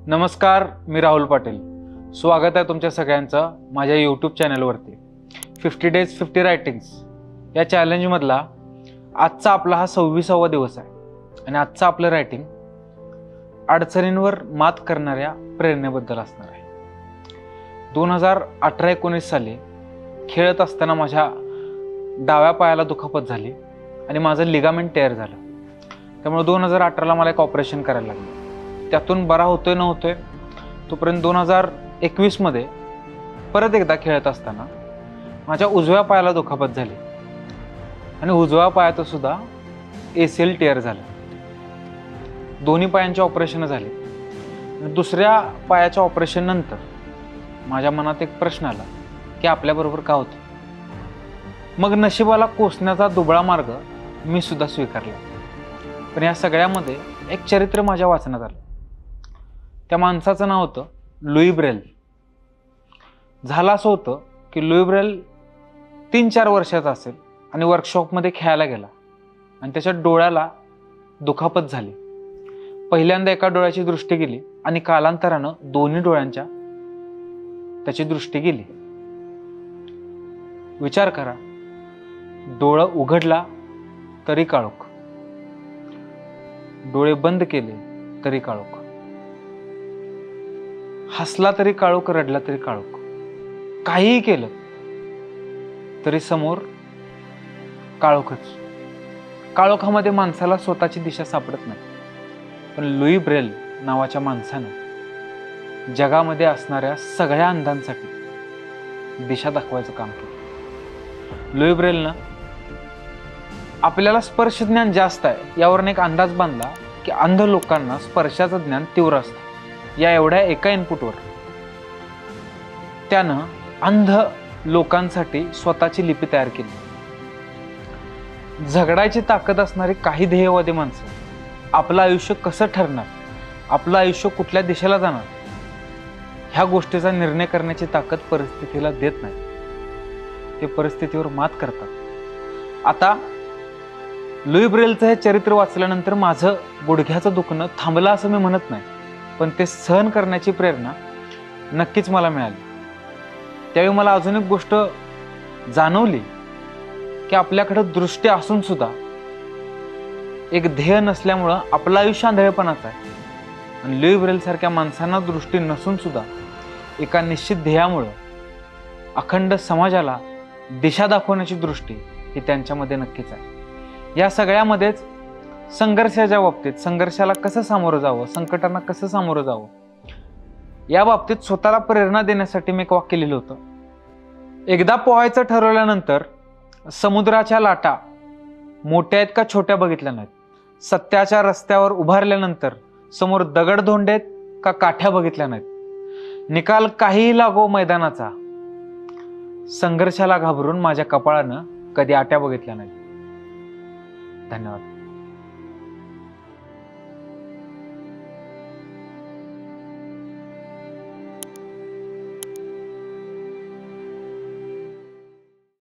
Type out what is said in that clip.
नमस्कार, मी राहुल पाटील. स्वागत आहे तुमच्या सगळ्यांचं माझ्या यूट्यूब चॅनलवरती. 50 डेज 50 रायटिंग्स या चॅलेंजमधला आजचा आपला हा 26वा दिवस आहे आणि आजचं आपलं रायटिंग अडचणींवर मात करणाऱ्या प्रेरणेबद्दल असणार आहे. 2018-19 साली खेळत असताना माझ्या डाव्या पायाला दुखापत झाली आणि माझं लिगामेंट टेअर झालं. त्यामुळे 2018ला मला एक ऑपरेशन करायला लागलं. त्यातून बरा होतोय न होतोय तोपर्यंत 2021मध्ये परत एकदा खेळत असताना माझ्या उजव्या पायाला दुखापत झाली आणि उजव्या पायात सुद्धा ACL टेअर झालं. दोन्ही पायांचे ऑपरेशन झाले. दुसऱ्या पायाच्या ऑपरेशन नंतर माझ्या मनात एक प्रश्न आला की आपल्याबरोबर का होतं. मग नशिबाला कोसण्याचा दुबळा मार्ग मी सुद्धा स्वीकारला. पण या सगळ्यामध्ये एक चरित्र माझ्या वाचनात आलं. त्या माणसाचं नाव होतं लुई ब्रेल. झालं असं होतं की लुई ब्रेल 3-4 वर्षाचा असेल आणि वर्कशॉपमध्ये खेळायला गेला आणि त्याच्या डोळ्याला दुखापत झाली. पहिल्यांदा एका डोळ्याची दृष्टी गेली आणि कालांतरानं दोन्ही डोळ्यांच्या त्याची दृष्टी गेली. विचार करा, डोळं उघडला तरी काळोख, डोळे बंद केले तरी काळोख, हसला तरी काळोख, रडला तरी काळोख, काहीही केलं तरी समोर काळोखच. काळोखामध्ये माणसाला स्वतःची दिशा सापडत नाही. पण लुई ब्रेल नावाच्या माणसानं जगामध्ये असणाऱ्या सगळ्या अंधांसाठी दिशा दाखवायचं काम केलं. लुई ब्रेलनं आपल्याला स्पर्श ज्ञान जास्त आहे यावरून एक अंदाज बांधला की अंध लोकांना स्पर्शाचं ज्ञान तीव्र असतं. या एवढ्या एका इनपुटवर त्यानं अंध लोकांसाठी स्वतःची लिपी तयार केली. झगडायची ताकद असणारी काही ध्येयवादी माणसं आपलं आयुष्य कसं ठरणार, आपलं आयुष्य कुठल्या दिशेला जाणार ह्या गोष्टीचा निर्णय करण्याची ताकद परिस्थितीला देत नाही. ते परिस्थितीवर मात करतात. आता लुई ब्रेलचं हे चरित्र वाचल्यानंतर माझं गुडघ्याचं दुखणं थांबलं असं मी म्हणत नाही, पण ते सहन करण्याची प्रेरणा नक्कीच मला मिळाली. त्यावेळी मला अजून एक गोष्ट जाणवली की आपल्याकडे दृष्टी असून सुद्धा एक ध्येय नसल्यामुळं आपलं आयुष्य आंधळेपणाचं आहे. आणि लुई ब्रेल सारख्या माणसांना दृष्टी नसून सुद्धा एका निश्चित ध्येयामुळं अखंड समाजाला दिशा दाखवण्याची दृष्टी ही त्यांच्यामध्ये नक्कीच आहे. या सगळ्यामध्येच संघर्षाच्या बाबतीत संघर्षाला कसं सामोरं जावं, संकटांना कसं सामोरं जावं या बाबतीत स्वतःला प्रेरणा देण्यासाठी मी एक वाक्य लिहिलं होतं. एकदा पोहायचं ठरवल्यानंतर समुद्राच्या लाटा मोठ्या आहेत का छोट्या बघितल्या नाहीत. सत्याच्या रस्त्यावर उभारल्यानंतर समोर दगडधोंडेत का काठ्या बघितल्या नाहीत. निकाल काहीही लागो मैदानाचा, संघर्षाला घाबरून माझ्या कपाळानं कधी आट्या बघितल्या नाहीत. धन्यवाद.